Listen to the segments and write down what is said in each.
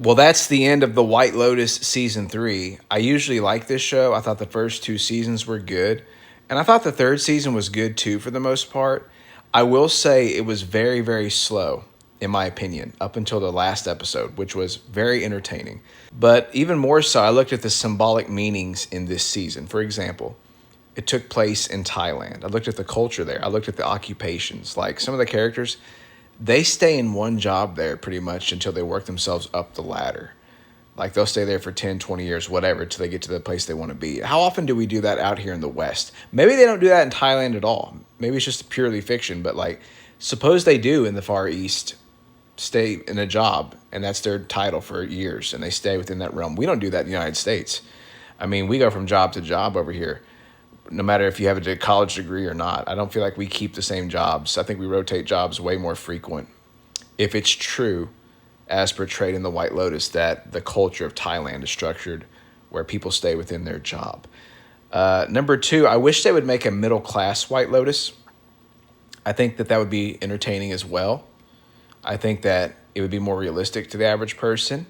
Well, that's the end of The White Lotus Season 3. I usually like this show. I thought the first two seasons were good. And I thought the third season was good too for the most part. I will say it was very, very slow, in my opinion, up until the last episode, which was very entertaining. But even more so, I looked at the symbolic meanings in this season. For example, it took place in Thailand. I looked at the culture there. I looked at the occupations. Like some of the characters, they stay in one job there pretty much until they work themselves up the ladder. Like they'll stay there for 10, 20 years, whatever, till they get to the place they want to be. How often do we do that out here in the West? Maybe they don't do that in Thailand at all. Maybe it's just purely fiction, but like suppose they do in the Far East stay in a job and that's their title for years and they stay within that realm. We don't do that in the United States. I mean, we go from job to job over here, no matter if you have a college degree or not. I don't feel like we keep the same jobs. I think we rotate jobs way more frequent. If it's true, as portrayed in The White Lotus, that the culture of Thailand is structured where people stay within their job. Number two, I wish they would make a middle-class White Lotus. I think that would be entertaining as well. I think that it would be more realistic to the average person.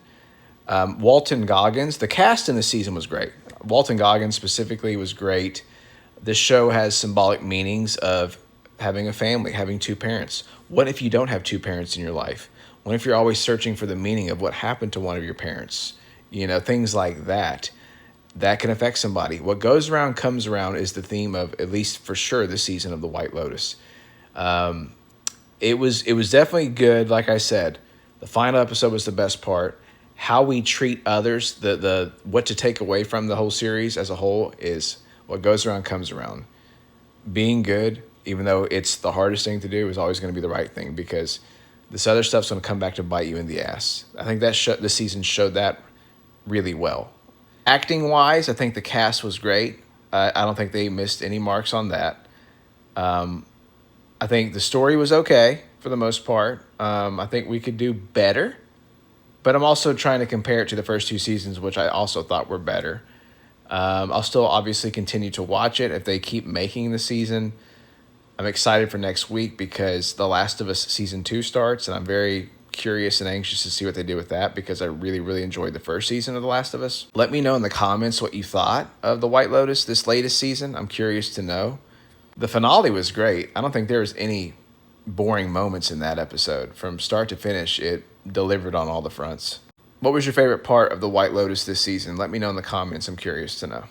Walton Goggins, the cast in the season was great. Walton Goggins specifically was great. This show has symbolic meanings of having a family, having two parents. What if you don't have two parents in your life? What if you're always searching for the meaning of what happened to one of your parents? You know, things like that. That can affect somebody. What goes around comes around is the theme of, at least for sure, this season of The White Lotus. It was definitely good. Like I said, the final episode was the best part. How we treat others, the what to take away from the whole series as a whole is what goes around comes around. Being good, even though it's the hardest thing to do, is always going to be the right thing because this other stuff's going to come back to bite you in the ass. I think that this season showed that really well. Acting-wise, I think the cast was great. I don't think they missed any marks on that. I think the story was okay for the most part. I think we could do better. But I'm also trying to compare it to the first two seasons, which I also thought were better. I'll still obviously continue to watch it if they keep making the season. I'm excited for next week because The Last of Us Season 2 starts, and I'm very curious and anxious to see what they do with that because I really, really enjoyed the first season of The Last of Us. Let me know in the comments what you thought of The White Lotus this latest season. I'm curious to know. The finale was great. I don't think there was any boring moments in that episode. From start to finish, it delivered on all the fronts. What was your favorite part of The White Lotus this season? Let me know in the comments. I'm curious to know.